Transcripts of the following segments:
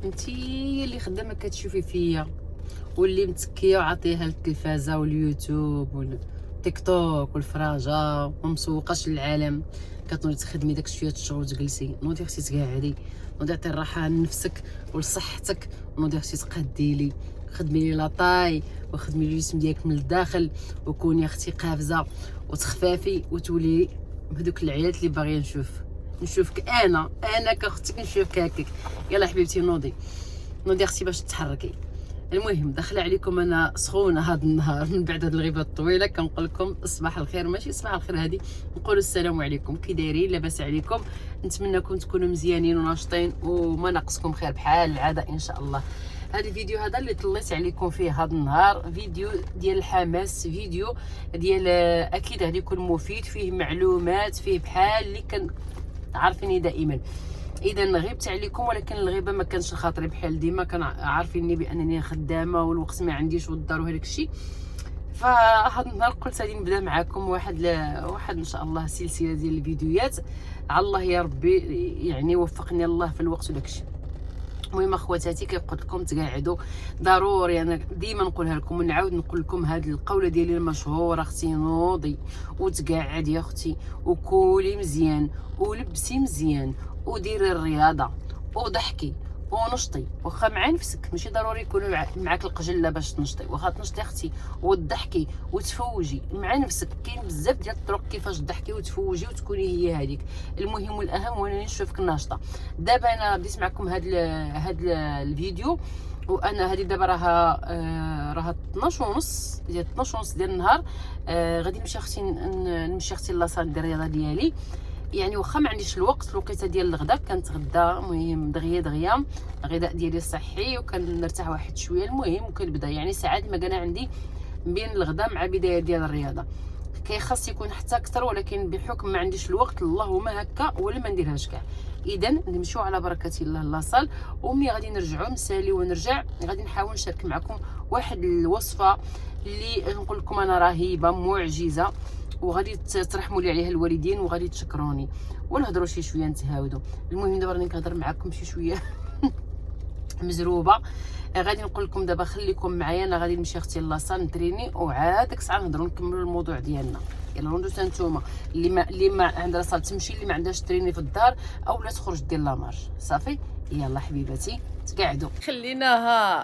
انتي اللي خدامه كتشوفي فيا واللي متكيه وعطيها التلفازه واليوتيوب والتيك توك والفراجه ومسوقاش للعالم، كتنوضي تخدمي داك شويه الشغل وتجلسي. نوضي خصك تقعدي، نوضي عطي الراحه لنفسك ولصحتك، نوضي خصك تقادي لي، خدمي لي لاطاي وخدمي لي الجسم ديالك من الداخل، وكوني اختي قافزه وتخفافي وتولي بهذوك العيالات اللي باغيه نشوفك انا كاختك نشوفك هكاك. يلا حبيبتي نوضي اختي باش تتحركي. المهم داخله عليكم انا سخونه هذا النهار من بعد هذه الغيبه الطويله، كنقول لكم صباح الخير، ماشي صباح الخير، هذه نقولوا السلام عليكم. كي دايرين؟ لاباس عليكم؟ نتمنىكم تكونوا مزيانين وناشطين وما ناقصكم خير بحال العاده ان شاء الله. هذا الفيديو هذا اللي طليت عليكم فيه هذا النهار فيديو ديال الحماس، فيديو ديال اكيد غادي يكون مفيد، فيه معلومات، فيه بحال اللي عارفيني دائما. اذا غبت عليكم، ولكن الغيبه ما كانش خاطري بحال ديما، كان عارفيني بانني خدامه والوقت ما عنديش والدار وهذاك الشيء. فهذا النهار قلت غادي نبدا معكم واحد ان شاء الله سلسله ديال الفيديوهات. على الله يا ربي يعني وفقني الله في الوقت وداك الشيء. المهم اخواتاتي كيف قلت لكم تقاعدوا ضروري، انا ديما نقولها لكم ونعاود نقول لكم هذه القوله ديالي المشهوره: اختي نوضي وتقاعدي يا اختي وكولي مزيان ولبسي مزيان وديري الرياضه وضحكي ونشطي. واخا مع نفسك، ماشي ضروري يكون معاك القجله باش تنشطي، واخا تنشطي اختي وتضحكي وتفوجي مع نفسك. كاين بزاف ديال الطرق كيفاش تضحكي وتفوجي وتكوني هي هذيك. المهم والاهم هو انني نشوفك ناشطه. دابا انا بديت معكم هاد الفيديو، وانا هذه دابا راها 12 ونص ديال النهار. غادي نمشي اختي نمشي اختي لاصال ديال الرياضه ديالي. يعني واخا ما عنديش الوقيته ديال الغداء كنتغدى، المهم دغيا الغداء ديالي صحي وكنرتاح واحد شويه. المهم وكنبدا يعني ساعات ما كان عندي بين الغداء مع بدايه ديال الرياضه، كيخاص يكون حتى اكثر، ولكن بحكم ما عنديش الوقت اللهم هكا ولا ما نديرهاش كاع. اذا نمشيو على بركه الله لاصال، وملي غادي نرجعوا نسالي ونرجع غادي نحاول نشارك معكم واحد الوصفه اللي نقول لكم انا رهيبه معجزه، وغادي ترحموا لي عليها الوالدين وغادي تشكروني ونهضروا شي شويه نتهاودوا. المهم دابا راني كنهضر معكم شي شويه مزروبه. غادي نقول لكم دابا خليكم معايا، انا غادي نمشي اختي لاصال نتريني وعاد ديك الساعه نهضروا نكملوا الموضوع ديالنا. يلا ندوز نتوما اللي ما عندها صال تمشي، اللي ما عندهاش تريني في الدار اولا تخرج دير لا مارش صافي. يلا حبيباتي تقعدوا،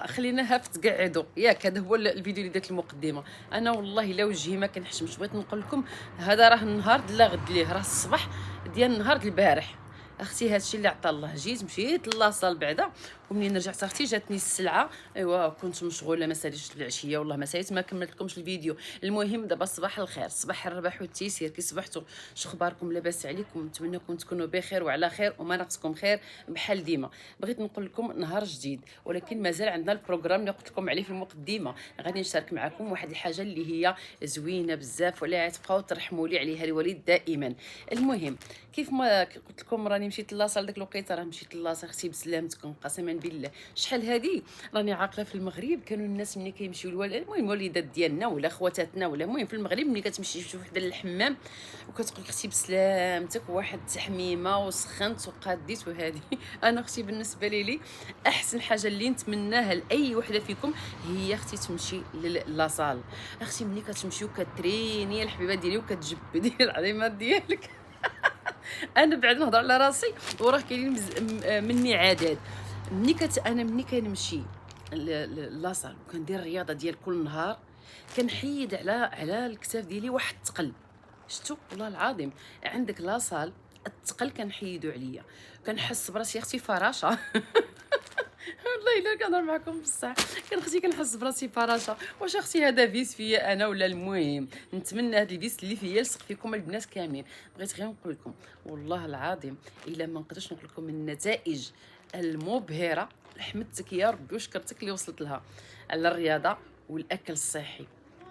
خليناها في تقعدوا ياك. هذا هو الفيديو اللي درت المقدمه. انا والله لا وجهي ما كنحشمش، بغيت نقول لكم هذا راه النهار لا غد ليه، راه الصباح ديال النهار البارح اختي. هادشي اللي عطا الله، جيت مشيت لاصال بعدا، ومنين رجعت اختي جاتني السلعه. ايوا كنت مشغوله ما ساليتش العشيه، والله ما ساليت، ما كملت لكمش الفيديو. المهم دابا صباح الخير، صباح الرباح والتيسير. كي صبحتوا شخباركم؟ لاباس عليكم؟ نتمنىكم تكونوا بخير وعلى خير وما ناقصكم خير بحال ديما. بغيت نقول لكم نهار جديد، ولكن مازال عندنا البروغرام اللي قلت لكم عليه في المقدمه. غادي نشارك معكم واحد الحاجه اللي هي زوينه بزاف، ولا تبقاو ترحموا لي عليها الوالد دائما. المهم كيف ما قلت لكم راني مشيت لاصال ديك الوقيته، راه مشيت لاصال اختي بسلامتكم قسما بالله. شحال هذه راني عاقله في المغرب كانوا الناس ملي كيمشيو المهم الوالدات ديالنا ولا خواتاتنا ولا المهم في المغرب ملي كتمشي شي وحده للحمام وكتقول لك اختي بسلامتك واحد التحميمه وسخنت وقاديت وهذه. انا اختي بالنسبه لي احسن حاجه اللي نتمناها لاي وحده فيكم هي اختي تمشي لاصال. اختي ملي كتمشيو كتريني الحبيبه ديالي وكتجبدي العظيمات ديالك. انا بعد نهضر على راسي وراه كاينين مني عادات. ملي كنمشي لاصال وكندير الرياضه ديال كل نهار، كنحيد على الكتاف ديالي واحد الثقل. شفتوا والله العظيم عندك لاصال الثقل كنحيدو عليا، كنحس براسي اختي فراشه. والله الا كنهضر معكم بصح كنحس براسي فراشه. واش اختي هذا فيس فيا انا ولا؟ المهم نتمنى هذا الفيس اللي فيا يلصق فيكم البنات كاملين. بغيت غير نقول لكم والله العظيم الا ما نقدرش نقول لكم النتائج المبهره. حمدتك يا ربي وشكرتك اللي وصلت لها على الرياضه والاكل الصحي.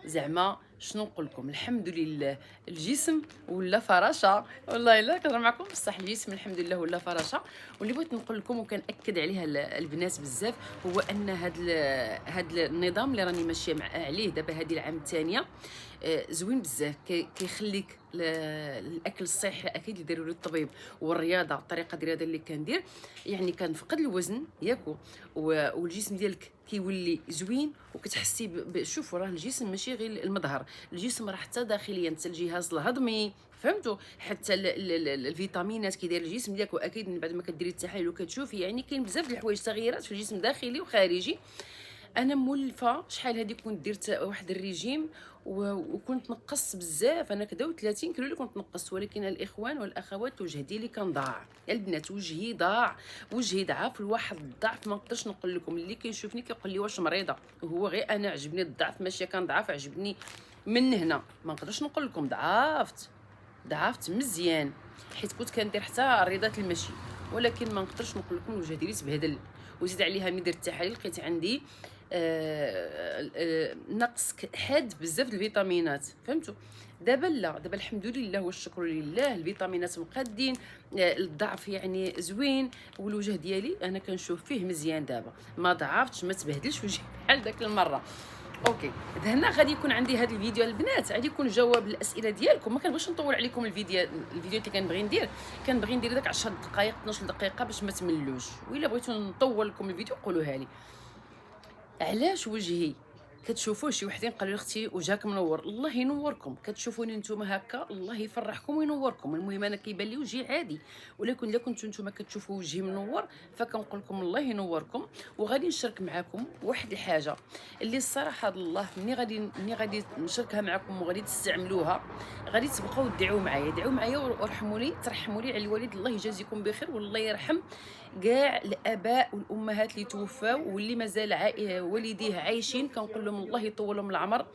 زعما شنو نقول لكم، الحمد لله الجسم ولا فراشة، والله الا كنهضر معكم بصح الجسم الحمد لله ولا فراشة. واللي بغيت نقول لكم وكنأكد عليها البنات بزاف هو ان هاد النظام اللي راني ماشيه عليه دابا هذه العام الثانيه زوين بزاف، كيخليك الاكل الصحي اكيد اللي داروا لي الطبيب، والرياضه الطريقه ديال الرياضه اللي كندير يعني كنفقد الوزن ياكو، والجسم ديالك كيولي زوين، وكتحسي شوفوا راه الجسم ماشي غير المظهر، الجسم راه حتى داخليا حتى الجهاز الهضمي فهمتوا، حتى الفيتامينات كيدير الجسم ديالك. واكيد من بعد ما كديري التحاليل وكتشوفي يعني كاين بزاف د الحوايج تغييرات في الجسم داخلي وخارجي. انا مولفه شحال هذه كنت درت واحد الريجيم وكنت نقص بزاف، انا كدا 30 كيلو اللي كنت نقص، ولكن الاخوان والاخوات الوجه ديالي كان ضاع، يا البنات وجهي ضاع، وجهي ضعف لواحد الضعف ما نقدرش نقول لكم. اللي كيشوفني كيقول لي واش مريضه، وهو غير انا عجبني الضعف، ماشي كان ضعف عجبني من هنا، ما نقدرش نقول لكم ضعفت مزيان، حيت كنت كندير حتى رياضه المشي، ولكن ما نقدرش نقول لكم الوجه ديالي تبهدل. وزيد عليها ملي درت التحاليل لقيت عندي نقص حاد بزاف د الفيتامينات فهمتوا. دابا لا، دابا الحمد لله والشكر لله الفيتامينات مقادين، الضعف يعني زوين، والوجه ديالي انا كنشوف فيه مزيان دابا، ما ضعفتش ما تبهدلش وجهي بحال داك المره. اوكي هنا غادي يكون عندي هذا الفيديو البنات، غادي يكون جواب الاسئله ديالكم، ما كنبغيش نطول عليكم الفيديوهات اللي كنبغي ندير داك 10 دقائق 12 دقيقه باش ما تملوش، وإلا بغيتو نطول لكم الفيديو قولوها لي. علاش وجهي كتشوفوه شي وحدين قالوا لي اختي وجهك منور، الله ينوركم، كتشوفوني نتوما هكا الله يفرحكم وينوركم. المهم انا كيبان لي وجهي عادي، ولكن الا كنتو نتوما كتشوفوا وجهي منور فكنقول لكم الله ينوركم. وغادي نشارك معكم واحد الحاجه اللي الصراحه الله مني غادي نشاركها معكم وغادي تستعملوها، غادي تبقاو دعوا معايا وارحموا لي ترحموا لي على الوالد، الله يجازيكم بخير، والله يرحم كاع الاباء والامهات اللي توفاو واللي مازال والديه عايشين، كنقول لهم الله يطول لهم العمر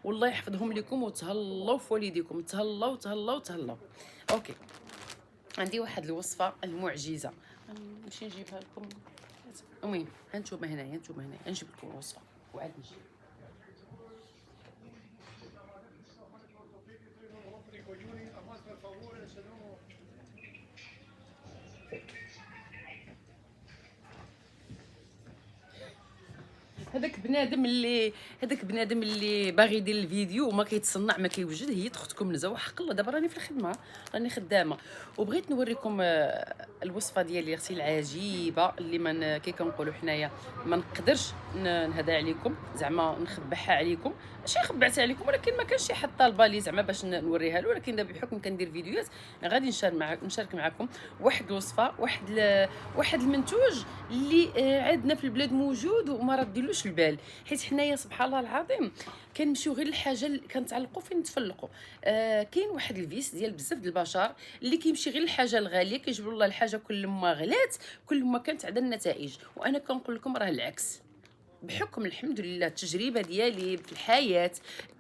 والله يحفظهم لكم، وتهلاو في والديكم، تهلاو. اوكي عندي واحد الوصفه المعجزه نمشي نجيبها لكم. المهم هانتوما هنايا نجيب لكم الوصفه وعاد نجي. هذاك بنادم اللي باغي يدير الفيديو وما كيتصنع ما كيوجد، هي اختكم نزا وحق الله. دابا راني في الخدمه، راني خدامه، وبغيت نوريكم الوصفه ديالي اختي العجيبه اللي من كي كنقولوا حنايا ما نقدرش نهضر عليكم، زعما نخبعها عليكم، ماشي خبعتها عليكم ولكن ما كانش شي حد طالبه لي زعما باش نوريها له، ولكن دابا بحكم كندير فيديوهات غادي نشارك معكم واحد الوصفه، واحد المنتوج اللي عندنا في البلاد موجود وما رديلوش البال، حيت حنايا سبحان الله العظيم كنمشيو غير الحاجه اللي كنتعلقوا فين نتفلقوا. كاين واحد الفيس ديال بزاف د البشر اللي كيمشي غير الحاجه الغاليه، كيجبروا الله الحاجه كل ما غلات كل ما كانت عندها النتائج، وانا كنقول لكم راه العكس، بحكم الحمد لله التجربه ديالي في الحياه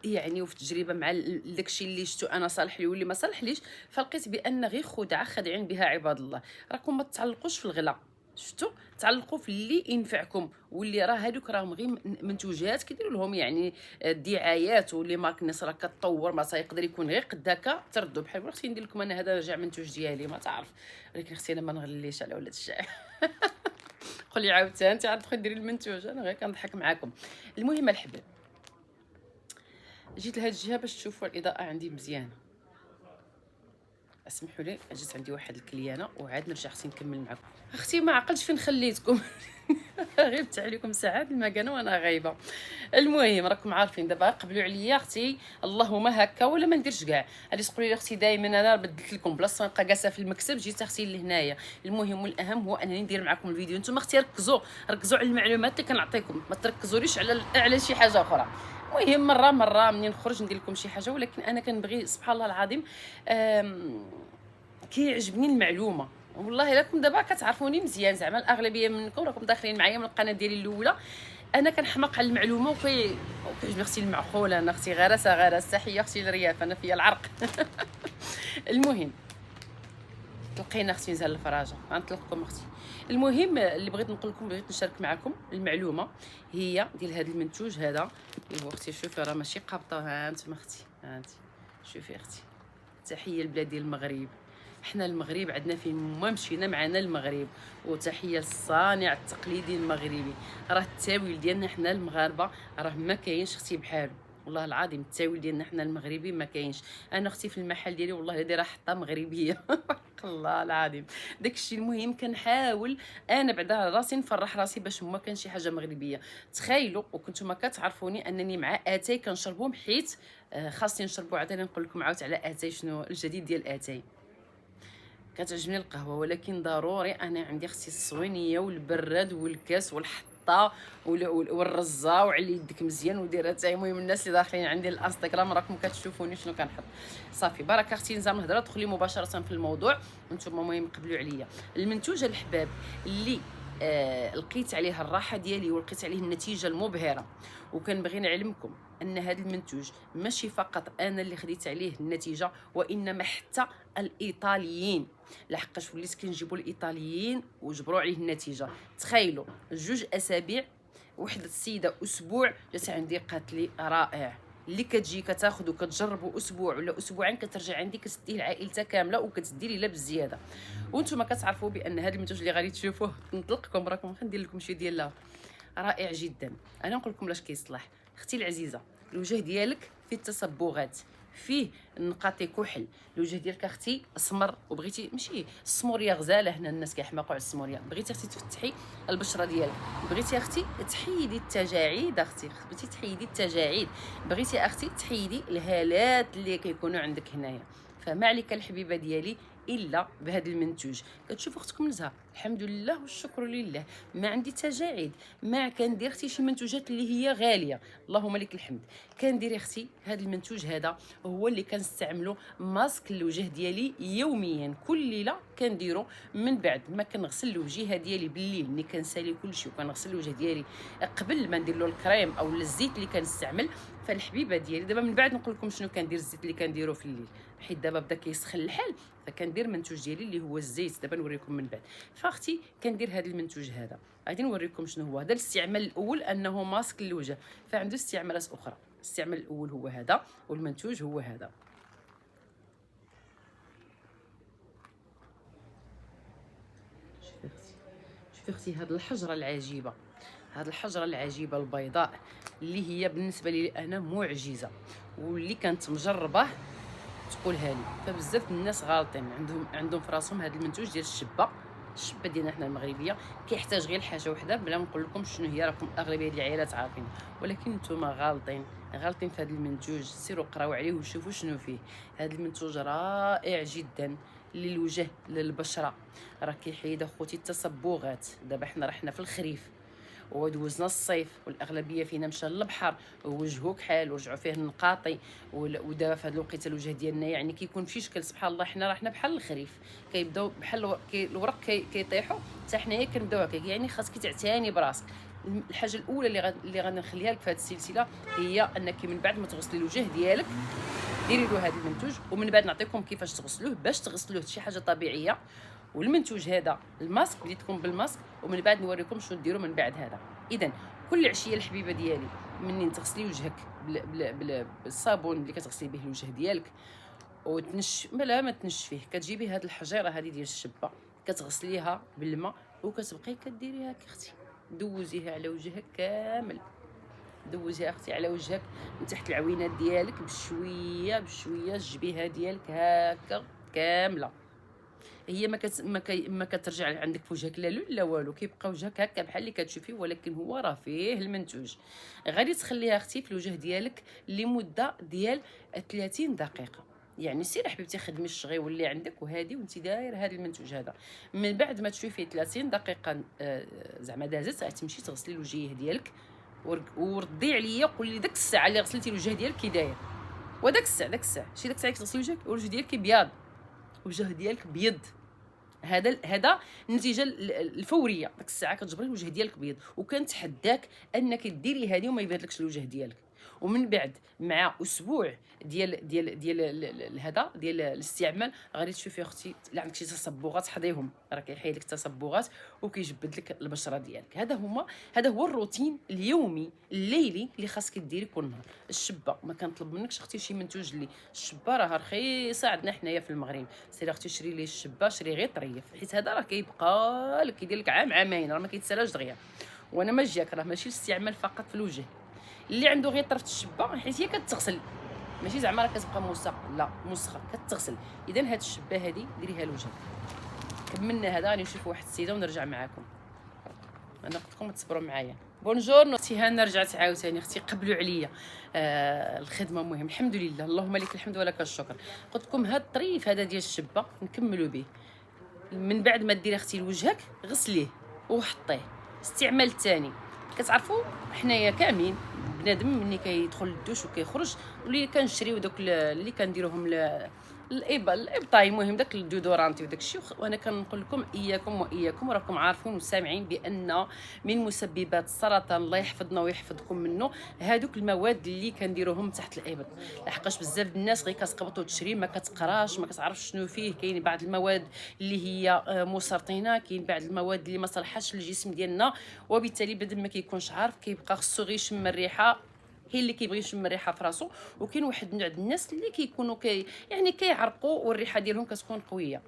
يعني، وفي التجربه مع داكشي اللي شفتو انا صالح لي واللي ما صالحليش، فلقيت بان غير خدعه خادعين بها عباد الله. راكم ما تتعلقوش في الغلا، شفتوا، تعلقوا في اللي ينفعكم، واللي راه هذوك راهم غير منتوجات كيديروا لهم يعني الدعايات، واللي ماكنس راه كتطور ما يقدر يكون غير قد هكا تردوا. بحال اختي ندير لكم انا هذا رجع منتوج ديالي ما تعرف، ولكن اختي انا ما نغليش على ولاد الشعب. قولي عاوتاني انت عاد تدخلي ديري المنتوج، انا غير كنضحك معاكم. المهم الحباب جيت لهاد الجهه باش تشوفوا الاضاءه عندي مزيانه، اسمحوا لي جات عندي واحد الكليانه وعاد نرجع خصني نكمل معكم. اختي ما عقلتش فين خليتكم. غبت عليكم ساعات المكانه وانا غايبه. المهم راكم عارفين دابا قبلوا عليا اختي اللهم هكا ولا ما نديرش كاع، غادي تقولوا لي اختي دائما انا بدلت لكم بلاصه نبقى جالسه في المكتب جيت اختي لهنايا. المهم والاهم هو انني ندير معكم الفيديو، نتوما اختي ركزوا على المعلومات اللي كنعطيكم، ما تركزوليش على شي حاجه اخرى. المهم مره منين نخرج ندير لكم شي حاجه، ولكن انا كنبغي سبحان الله العظيم كيعجبني المعلومه، والله لكم دابا كتعرفوني مزيان، زعما الاغلبيه منكم راكم داخلين معايا من القناه ديالي الاولى. انا كنحماق على المعلومه وكيعجبني اختي المعقوله، انا اختي غراسه تحيه اختي الرياف، انا فيا العرق. المهم تلقينا اختي نزال الفراجه، غنطلقكم اختي. المهم اللي بغيت نقول لكم، بغيت نشارك معكم المعلومه هي ديال هذا المنتوج هذا اللي هو اختي. شوفي راه ماشي قابطه، ها انتما اختي، ها انت شوفي اختي. تحيه لبلاد ديال المغرب، حنا المغرب عندنا فين ما مشينا معنا المغرب. وتحيه للصانع التقليدي المغربي، راه التاويل ديالنا حنا المغاربه راه ما كاينش اختي بحالو، والله العظيم التاويل ديالنا حنا المغربي ما كاينش. انا اختي في المحل ديالي والله هذه راه حطه مغربيه الله العظيم. داكشي المهم كنحاول انا بعدا راسي نفرح راسي باش ما كان شي حاجه مغربيه. تخيلوا وكنتم كتعرفوني انني مع اتاي كنشربهم، حيت خاصني نشربوا. عاوتاني نقول لكم عاوت على اتاي شنو الجديد ديال اتاي. كتعجبني القهوه، ولكن ضروري انا عندي اختي الصوينيه والبراد والكاس والحطه والرزه، وعلي يدك مزيان وديرها حتى. المهم الناس اللي داخلين عندي الانستغرام راكم كتشوفوني شنو كنحط. صافي بركه اختي، نزام الهضره دخلي مباشره في الموضوع. نتوما المهم قبلوا عليا. المنتوج الحباب اللي لقيت عليه الراحه ديالي ولقيت عليه النتيجه المبهره، وكنبغي نعلمكم ان هذا المنتوج ماشي فقط انا اللي خديت عليه النتيجه، وانما حتى الايطاليين، لحقاش وليت كنجيبوا الايطاليين وجبروا عليه النتيجه. تخيلوا 2 اسابيع، وحده السيده اسبوع جات عندي قالت لي رائع. اللي كتجي كتاخذ وكتجربوا اسبوع ولا اسبوعين، كترجع عندي كتديه لعائلتها كامله وكتدي لي لا بزياده. وانتم كتعرفوا بان هذا المنتوج اللي غادي تشوفوه نطلقكم راكم غندير لكم شي ديال رائع جدا. انا نقول لكم لاش كيصلح. اختي العزيزه، الوجه ديالك فيه التصبغات، فيه نقاط كحل، الوجه ديالك اختي اسمر وبغيتي ماشي السموريه غزاله، هنا الناس كيحماقوا على السموريه، بغيتي اختي تفتحي البشره ديالك، بغيتي اختي تحيدي التجاعيد، اختي بغيتي تحيدي التجاعيد، بغيتي اختي تحيدي الهالات اللي كيكونوا عندك هنايا. فما عليك الحبيبه ديالي الا بهذا المنتوج. كتشوف اختكم نزهه الحمد لله والشكر لله، ما عندي تجاعيد، ما كندير اختي شي منتوجات اللي هي غاليه، اللهم لك الحمد. كندير اختي هذا المنتوج هذا هو اللي كنستعملو ماسك الوجه ديالي يوميا، كل ليله كنديرو من بعد ما كنغسل الوجهه ديالي بالليل، ملي كنسالي كلشي وكنغسل الوجه ديالي قبل ما ندير له الكريم او الزيت اللي كنستعمل. فالحبيبه ديالي دابا من بعد نقول لكم شنو كندير الزيت اللي كنديرو في الليل، حيت دابا بدا كيسخن الحال، فكندير منتوج ديالي اللي هو الزيت. دابا نوريكم من بعد. فاختي كندير هذا المنتوج هذا، غادي نوريكم شنو هو. هذا الاستعمال الاول انه ماسك للوجه، فعنده استعمالات اخرى. الاستعمال الاول هو هذا، والمنتوج هو هذا. شوفي اختي هذه الحجره العجيبه، هذه الحجره العجيبه البيضاء اللي هي بالنسبه لي انا معجزه، واللي كانت مجربه تقولها لي. فبزاف الناس غالطين، عندهم في راسهم هذا المنتوج ديال الشبه ديالنا حنا المغربيه كيحتاج غير حاجه وحده، بلا ما نقول لكم شنو هي، راكم اغلبيه ديال العائلات عارفين، ولكن نتوما غالطين في هذا المنتوج. سيروا قراو عليه وشوفوا شنو فيه. هذا المنتوج رائع جدا للوجه للبشره، راه كيحيد اخوتي التصبغات. دابا حنا في الخريف ودوزنا الصيف والاغلبيه فينا مشى للبحر ووجهو كحال ورجعوا فيه النقاطي، ودابا في هذا الوقيته الوجه ديالنا يعني كيكون في شكل سبحان الله. حنا بحال الخريف، كيبداو بحال الورق كيطيحوا حتى حنايا كنبداو هكا. يعني خاصك تعتني براسك. الحاجه الاولى اللي غادي نخليها لك في هذه السلسله هي انك من بعد ما تغسلي الوجه ديالك ديري له هذا المنتوج، ومن بعد نعطيكم كيفاش تغسلوه باش تغسلوه شي حاجه طبيعيه. والمنتوج هذا الماسك بديتكم بالماسك، ومن بعد نوريكم شنو ديروا من بعد هذا. اذا كل عشيه الحبيبه ديالي منين تغسلي وجهك بالصابون اللي كتغسلي به الوجه ديالك بلا ما تنشفيه، كتجيبي هذه الحجيره هذه ديال الشبه كتغسليها بالماء وكتبقاي كديريها اختي، دوزيها على وجهك كامل. دوزيها اختي على وجهك من تحت العوينات ديالك بشويه بشويه، الجبيهه ديالك هكا كامله. هي ما كترجع عندك في وجهك لا لون لا والو، كيبقى وجهك هكا بحال اللي كتشوفيه، ولكن هو راه فيه المنتوج. غادي تخليها اختي في الوجه ديالك لمده ديال 30 دقيقه. يعني سير حبيبتي خدمي الشغيول اللي عندك وهادي وانت داير هذا المنتوج هذا. من بعد ما تشوفي 30 دقيقه زعما دازت، غتمشي تغسلي الوجه ديالك وردي عليا قولي لي داك الساعه اللي غسلتي الوجه ديالك كي داير. وداك الساعه شي داك الساعه كتغسلي وجهك والوجه ديالك بياض، وجه ديالك بيض. هذا النتيجه الفوريه، ديك الساعه كتجبري الوجه ديالك بيض. وكنتحداك انك ديري هذه وما يبان لكش الوجه ديالك. ومن بعد مع اسبوع ديال هذا ديال الاستعمال غادي تشوفي اختي الا عندك شي تصبغات حضيهم، راه كيحيد لك التصبغات وكيجبد لك البشره ديالك. هذا هو الروتين اليومي الليلي اللي خاصك ديري كل نهار. الشبه ما كنطلب منكش اختي شي منتوج اللي الشبه راه رخيصه عندنا حنايا في المغرب، سير اختي شري ليه الشبه، شري غير طريف، حيت هذا راه كيبقى لك كيدير لك عام عامين، راه ما كيتسالاش دغيا. وانا ما جاك راه ماشي الاستعمال فقط في الوجه، اللي عنده غير طرف الشبه حيت هي كتغسل، ماشي زعما راه كتبقى موسخه، لا موسخه كتغسل. اذا هاد الشبه هادي ديريها لوجهك. كملنا هذا، غادي نشوف واحد السيده ونرجع معاكم. انا قلت لكم تصبروا معايا. بونجور اختي هانه، رجعت عاوتاني اختي، قبلوا عليا. الخدمه مهم، الحمد لله، اللهم لك الحمد ولك الشكر. قلت لكم هاد الطريف هذا ديال الشبه نكملوا به. من بعد ما ديري اختي لوجهك غسليه وحطيه. استعمال الثاني، كتعرفوا حنايا كاملين بنادم ملي كيدخل للدوش وكيخرج، واللي كنشريو دوك اللي كنديروهم الابطاي، المهم داك الديودورانتي وداك الشيء. وانا كنقول لكم اياكم راكم عارفين وسامعين بان من مسببات السرطان، الله يحفظنا ويحفظكم منه، هادوك المواد اللي كنديروهم تحت الابط. لحقاش بزاف د الناس غير كتقبط وتشري، ما كتقراش، ما كتعرفش شنو فيه. كاين بعض المواد اللي هي مسرطنه، كاين بعض المواد اللي ما صالحاش للجسم ديالنا، وبالتالي بنادم ما كيكونش عارف، كيبقى خصو غير يشم الريحه، كاين اللي كيبغي يشم الريحه في راسو، وكاين واحد النوع د الناس اللي كيكونوا يعني كيعرقوا والريحه ديالهم كتكون قويه.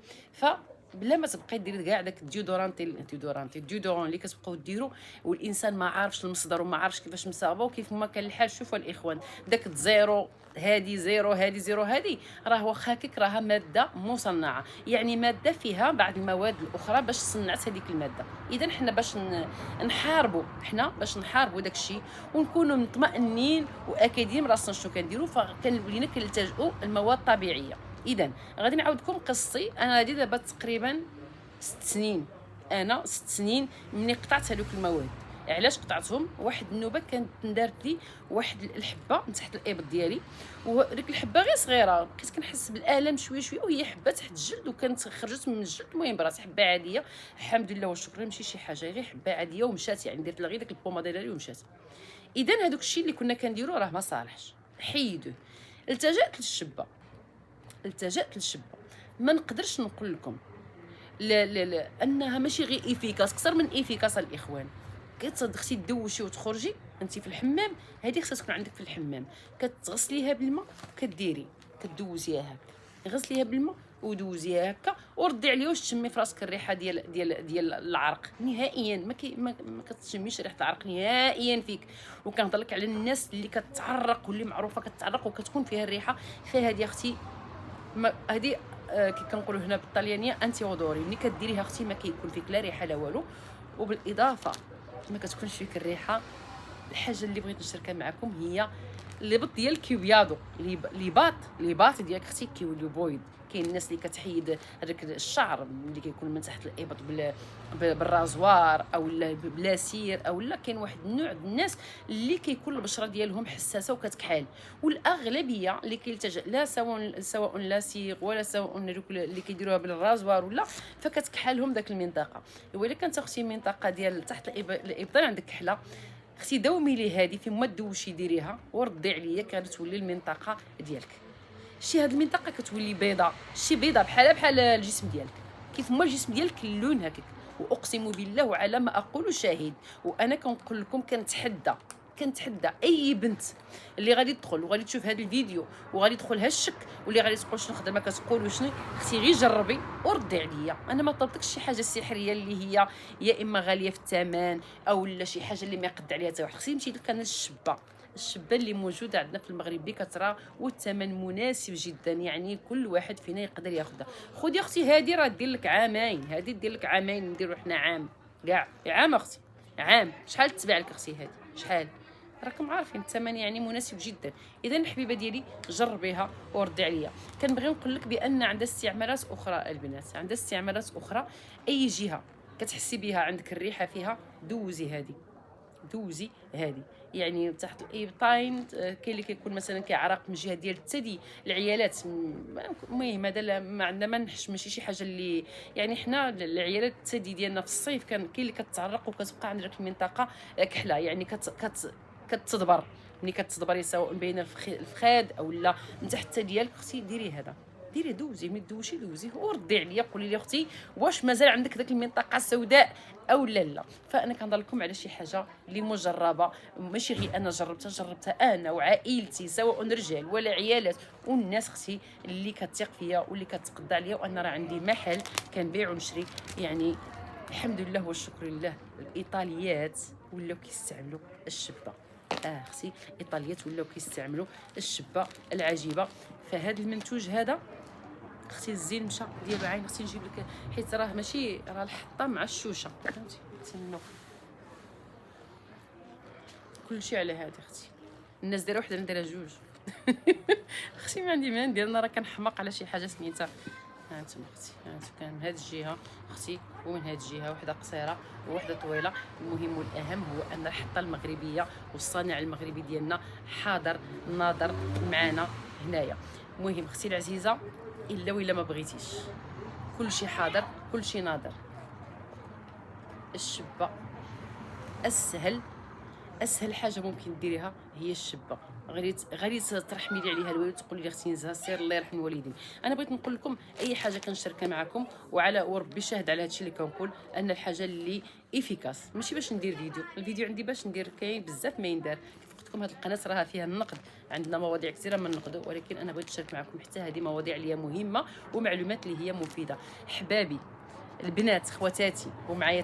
بلا ما تبقاي ديري كاع داك الديودورون اللي كتبقاو ديروا والانسان ما عارفش المصدر وما عارفش كيفاش مصابه وكيف ما كان الحال. شوفوا الاخوان، داك زيرو هادي زيرو هادي زيرو هادي راه واخا هكاك راها ماده مصنعه، يعني ماده فيها بعض المواد الاخرى باش صنعت هذيك الماده. اذا حنا باش نحاربوا داك الشيء ونكونوا مطمئنين واكيدين راسنا شنو كنديروا، فكنولينا كنلتجؤوا المواد الطبيعيه. اذا غادي نعاودكم قصتي. انا هذه دابا تقريبا 6 سنين، انا 6 سنين ملي قطعت هذوك المواد. علاش قطعتهم؟ واحد النوبه كانت ندارت لي واحد الحبه من تحت الابط ديالي، وديك الحبه غير صغيره، بقيت كنحس بالالم شويه شويه، وهي حبه تحت الجلد وكانت خرجت من الجلد. المهم برات حبه عاديه الحمد لله والشكر، ماشي شي حاجه، غير حبه عاديه ومشات، يعني درت لها غير داك البوماده ديالي ومشات. اذا هذوك الشيء اللي كنا كنديروا راه ما صالحش، حيدوه. التجأت للشبه. ما نقدرش نقول لكم لا انها ماشي غير افيكاس، اكثر من افيكاس الاخوان. كتخصي تدوشي وتخرجي انت في الحمام، هذه خصها تكون عندك في الحمام، كتغسليها بالماء، كدوزيها هكا، غسليها بالماء ودوزيها هكا وردي عليها واش تشمي في راسك الريحه ديال العرق. نهائيا ما كتشميش ريحه العرق نهائيا فيك. وكنهضر لك على الناس اللي كتعرق واللي معروفه كتعرق وكتكون فيها الريحه، فهذه اختي هذه كي كنقولوا هنا بالطليانيه انتي اودوري. ملي كديريها اختي ما كيكون فيك لا ريحه لا والو، وبالاضافه ما كتكونش فيك الريحه. الحاجه اللي بغيت نشاركها معكم هي الليبط ديال كيبياضو، ليباط ديالك اختي كيولي بويض. كاين الناس اللي كتحيد هذاك الشعر اللي كيكون من تحت الابط بالرازوار او بلا سير، او لا كاين واحد النوع د الناس اللي كيكون البشره ديالهم حساسه وكتكحال، والاغلبيه اللي كيلتجأ لا سواء لا سيغ ولا سواء اللي كيديروها بالرازوار ولا، فكتكحلهم داك المنطقه. وإلا كانت اختي المنطقه ديال تحت الابطين عندك كحله، اختي دومي لي هذه في ما دوشي ديريها وردي عليا، كتولي المنطقه ديالك شي هاد المنطقه كتولي بيضاء، شي بيضاء بحال الجسم ديالك، كيف ما الجسم ديالك اللون هكاك. واقسم بالله وعلى ما اقول شاهد، وانا كنقول لكم كنتحدى اي بنت اللي غادي تدخل وغادي تشوف هذا الفيديو وغادي تدخلها الشك واللي غادي تقول شنو خدمه كتقول وشنو، اختي غير جربي وردي عليا. انا ما طلبتكش شي حاجه سحريه اللي هي يا اما غاليه في الثمن او لا شي حاجه اللي ما يقد عليها حتى واحد. اختي مشيتي لك انا الشبه اللي موجوده عندنا في المغرب بكثره والثمن مناسب جدا، يعني كل واحد فينا يقدر ياخذها. خذي اختي هذه راه دير لك عامين، نديروا حنا عام كاع، عام اختي عام. شحال تتباع لك اختي هذه؟ شحال؟ راكم عارفين الثمن يعني مناسب جدا. اذا الحبيبه ديالي جربيها وردي عليا. كنبغي نقول لك بان عندها استعمالات اخرى البنات، عندها استعمالات اخرى. اي جهه كتحسي بها عندك الريحه فيها دوزي هذه يعني تحت الابطين. كاين اللي كيكون مثلا كيعرق من جهه ديال الثدي، العيالات. المهم هذا ما عندنا ما نحش، ماشي شي حاجه اللي يعني حنا العيالات الثدي ديالنا في الصيف كاين اللي كتعرق وكتبقى عندك المنطقه كحله، يعني كتدبر ملي كتصبري سواء بين الفخاد او لا من تحت حتى ديالك، اختي ديري هذا، ديري دوزي ملي دوزي دوزي وردي عليا قولي لي اختي واش مازال عندك داك المنطقه السوداء او لا. فانا كنهضر لكم على شي حاجه اللي مجربه، ماشي غير انا جربتها انا وعائلتي سواء رجال ولا عيالات والناس اختي اللي كتثق فيا واللي كتقضى عليا، وانا راه عندي محل كنبيع ونشري. يعني الحمد لله والشكر لله الايطاليات ولاو كيستعملوا الشبه، اختي الايطاليات ولاو كيستعملوا الشبه العجيبه. فهذا المنتوج هذا اختي الزين مشى ديالو عين، اختي نجيب لك حيت راه ماشي راه الحطه مع الشوشه فهمتي، تسنوا كلشي على هذه اختي. الناس دايره وحده انا دايره جوج اختي ما عندي ما ندير، انا راه كنحماق على شي حاجه سميتها ها انتم اختي، ها انتم كان من هذه الجهه اختي ومن هذه الجهه وحده قصيره وحده طويله. المهم والاهم هو ان الحطه المغربيه والصانع المغربي ديالنا حاضر ناظر معنا هنايا. المهم اختي العزيزه الا ولا ما بغيتيش كلشي حاضر كلشي ناظر. الشبه اسهل حاجه ممكن ديريها هي الشبه، غير ترحمي لي عليها الوالد تقولي لي اختي نزها سير الله يرحم الوالدين. انا بغيت نقول لكم اي حاجه كنشاركها معكم وعلى وربي شاهد على هادشي اللي كنقول ان الحاجه اللي افيكاس ماشي باش ندير الفيديو عندي باش ندير، كاين بزاف ما يندار. كيف قلت لكم هذه القناه راها فيها النقد، عندنا مواضيع كثيره ما نقدوا، ولكن انا بغيت نشارك معكم حتى هذه مواضيع اللي هي مهمه ومعلومات اللي هي مفيده. حبابي البنات خواتاتي ومعايا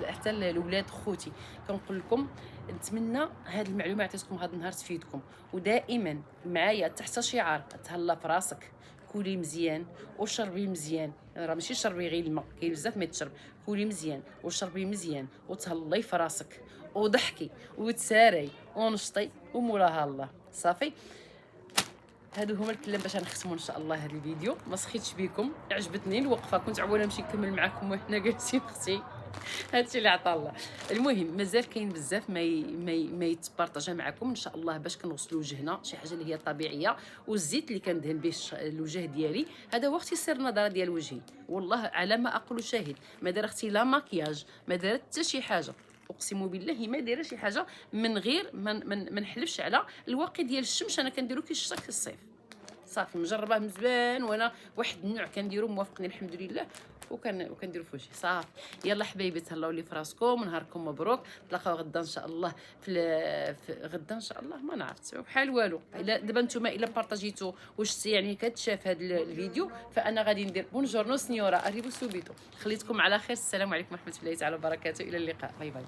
حتى الاولاد خوتي كنقول لكم نتمنى هذه المعلومه عطيتكم هذا النهار تفيدكم. ودائما معايا تحت شعار تهلا في راسك، كولي مزيان وشربي مزيان، راه ماشي شربي غير الماء، كاين بزاف ما يتشرب، كولي مزيان وشربي مزيان وتهلاي في راسك وضحكي وتساري ونشطي ومولاها الله صافي. هادو هما الكلام باش نختموا ان شاء الله هذا الفيديو. ما سخيتش بكم، عجبتني الوقفه، كنت عوانه نمشي نكمل معكم وحنا جالسين اختي، هادشي اللي عطا الله. المهم مازال كاين بزاف ما يتبارطاجا معكم ان شاء الله باش كنوصلوا وجهنا شي حاجه اللي هي طبيعيه. والزيت اللي كندهن به الوجه ديالي هذا هو اختي سر النضاره ديال وجهي، والله على ما اقول شاهد ما دار اختي لا مكياج ما دارت حتى شي حاجه، اقسم بالله ما دايره شي حاجه من غير ما نحلفش على الواقي ديال الشمس. انا كنديرو كي الشتا كي الصيف صافي، مجرباه من زمان وانا واحد النوع كنديرو موافقني الحمد لله وكنديرو في وجهي صافي. يلا حبايبي تهلاو لي في راسكم، نهاركم مبروك، نتلاقاو غدا ان شاء الله في غدا ان شاء الله ما نعرف بحال والو. الا دابا نتوما الا بارطاجيتو واش يعني كتشاف هذا الفيديو فانا غادي ندير بونجورنو سنيورا اريبو سوبيتو. خليتكم على خير، السلام عليكم ورحمه الله تعالى وبركاته، الى اللقاء، باي باي.